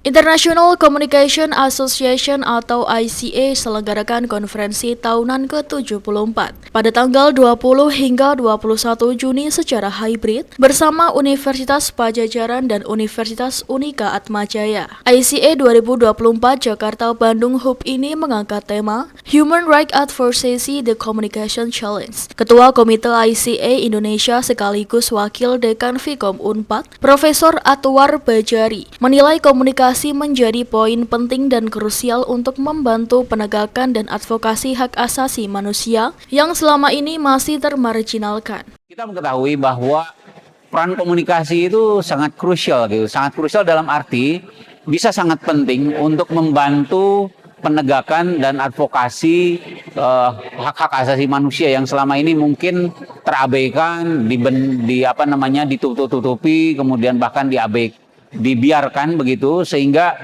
International Communication Association atau ICA selenggarakan konferensi tahunan ke-74 pada tanggal 20 hingga 21 Juni secara hybrid bersama Universitas Padjadjaran dan Universitas Unika Atmajaya. ICA 2024 Jakarta Bandung Hub ini mengangkat tema Human Rights Advocacy The Communication Challenge. Ketua Komite ICA Indonesia sekaligus Wakil Dekan Vkom Unpad, Profesor Atwar Bajari, menilai komunikasi menjadi poin penting dan krusial untuk membantu penegakan dan advokasi hak asasi manusia yang selama ini masih termarginalkan. Kita mengetahui bahwa peran komunikasi itu sangat krusial dalam arti bisa sangat penting untuk membantu penegakan dan advokasi hak-hak asasi manusia yang selama ini mungkin terabaikan, ditutup-tutupi, kemudian bahkan dibiarkan begitu, sehingga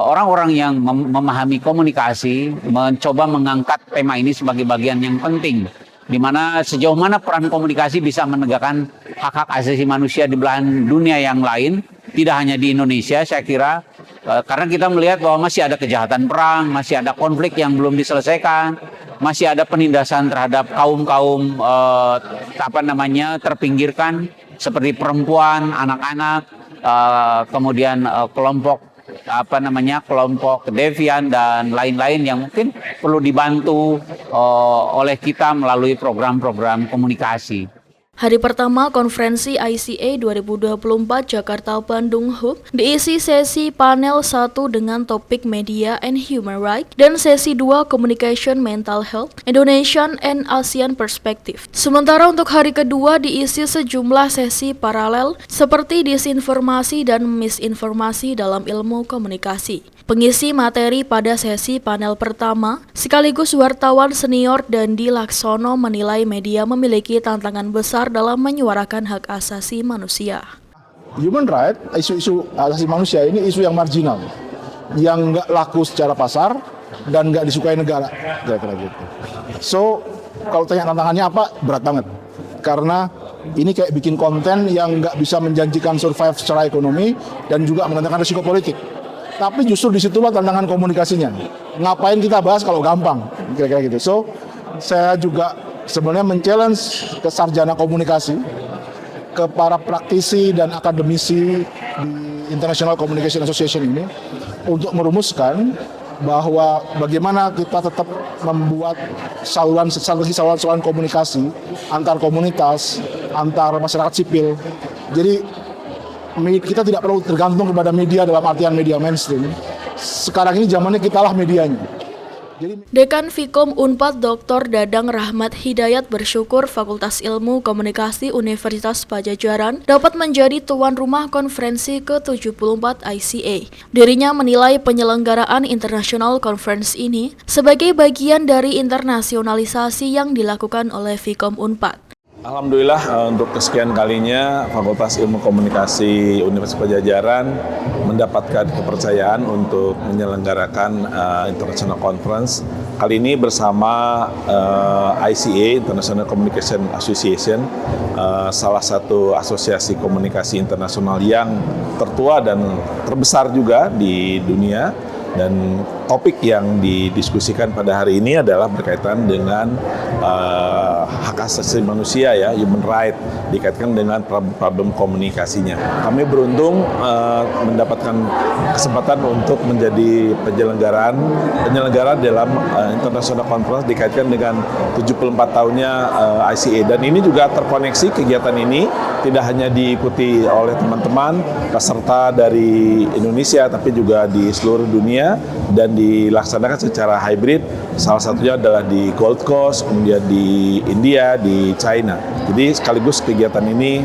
orang-orang yang memahami komunikasi mencoba mengangkat tema ini sebagai bagian yang penting, di mana sejauh mana peran komunikasi bisa menegakkan hak-hak asasi manusia di belahan dunia yang lain, tidak hanya di Indonesia. Saya kira karena kita melihat bahwa masih ada kejahatan perang, masih ada konflik yang belum diselesaikan, masih ada penindasan terhadap kaum-kaum terpinggirkan seperti perempuan, anak-anak, kemudian kelompok devian dan lain-lain yang mungkin perlu dibantu oleh kita melalui program-program komunikasi. Hari pertama konferensi ICA 2024 Jakarta Bandung Hub diisi sesi panel 1 dengan topik Media and Human Rights dan sesi 2 Communication Mental Health, Indonesian and ASEAN Perspective. Sementara untuk hari kedua diisi sejumlah sesi paralel seperti disinformasi dan misinformasi dalam ilmu komunikasi. Pengisi materi pada sesi panel pertama, sekaligus wartawan senior Dandi Laksono menilai media memiliki tantangan besar dalam menyuarakan hak asasi manusia. Human right, isu-isu asasi manusia ini isu yang marginal, yang nggak laku secara pasar dan nggak disukai negara, kira-kira gitu. So, kalau tanya tantangannya apa, berat banget. Karena ini kayak bikin konten yang nggak bisa menjanjikan survive secara ekonomi dan juga menandakan risiko politik. Tapi justru disitulah tantangan komunikasinya. Ngapain kita bahas kalau gampang, kira-kira gitu. So, saya juga sebenarnya men-challenge ke sarjana komunikasi, ke para praktisi dan akademisi di International Communication Association ini untuk merumuskan bahwa bagaimana kita tetap membuat saluran komunikasi antar komunitas, antar masyarakat sipil. Jadi kita tidak perlu tergantung kepada media dalam artian media mainstream. Sekarang ini zamannya kitalah medianya. Dekan Vkom Unpad Dr. Dadang Rahmat Hidayat bersyukur Fakultas Ilmu Komunikasi Universitas Padjadjaran dapat menjadi tuan rumah konferensi ke-74 ICA. Dirinya menilai penyelenggaraan International Conference ini sebagai bagian dari internasionalisasi yang dilakukan oleh Vkom Unpad. Alhamdulillah untuk kesekian kalinya Fakultas Ilmu Komunikasi Universitas Padjadjaran mendapatkan kepercayaan untuk menyelenggarakan International Conference. Kali ini bersama ICA, International Communication Association, salah satu asosiasi komunikasi internasional yang tertua dan terbesar juga di dunia. Dan topik yang didiskusikan pada hari ini adalah berkaitan dengan hak asasi manusia, ya, human right, dikaitkan dengan problem komunikasinya. Kami beruntung mendapatkan kesempatan untuk menjadi penyelenggara dalam International Conference dikaitkan dengan 74 tahunnya ICA. Dan ini juga terkoneksi, kegiatan ini tidak hanya diikuti oleh teman-teman peserta dari Indonesia, tapi juga di seluruh dunia dan dilaksanakan secara hybrid. Salah satunya adalah di Gold Coast, kemudian di India, di China. Jadi sekaligus kegiatan ini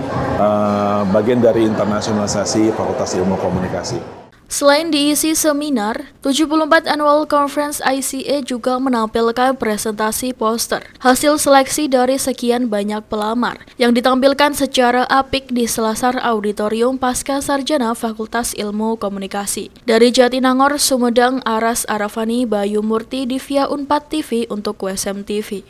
bagian dari internasionalisasi Fakultas Ilmu Komunikasi. Selain diisi seminar, 74 Annual Conference ICA juga menampilkan presentasi poster hasil seleksi dari sekian banyak pelamar yang ditampilkan secara apik di selasar auditorium pasca sarjana Fakultas Ilmu Komunikasi. Dari Jatinangor, Sumedang, Aras Arafani, Bayu Murti, Divya Unpad TV untuk WSM TV.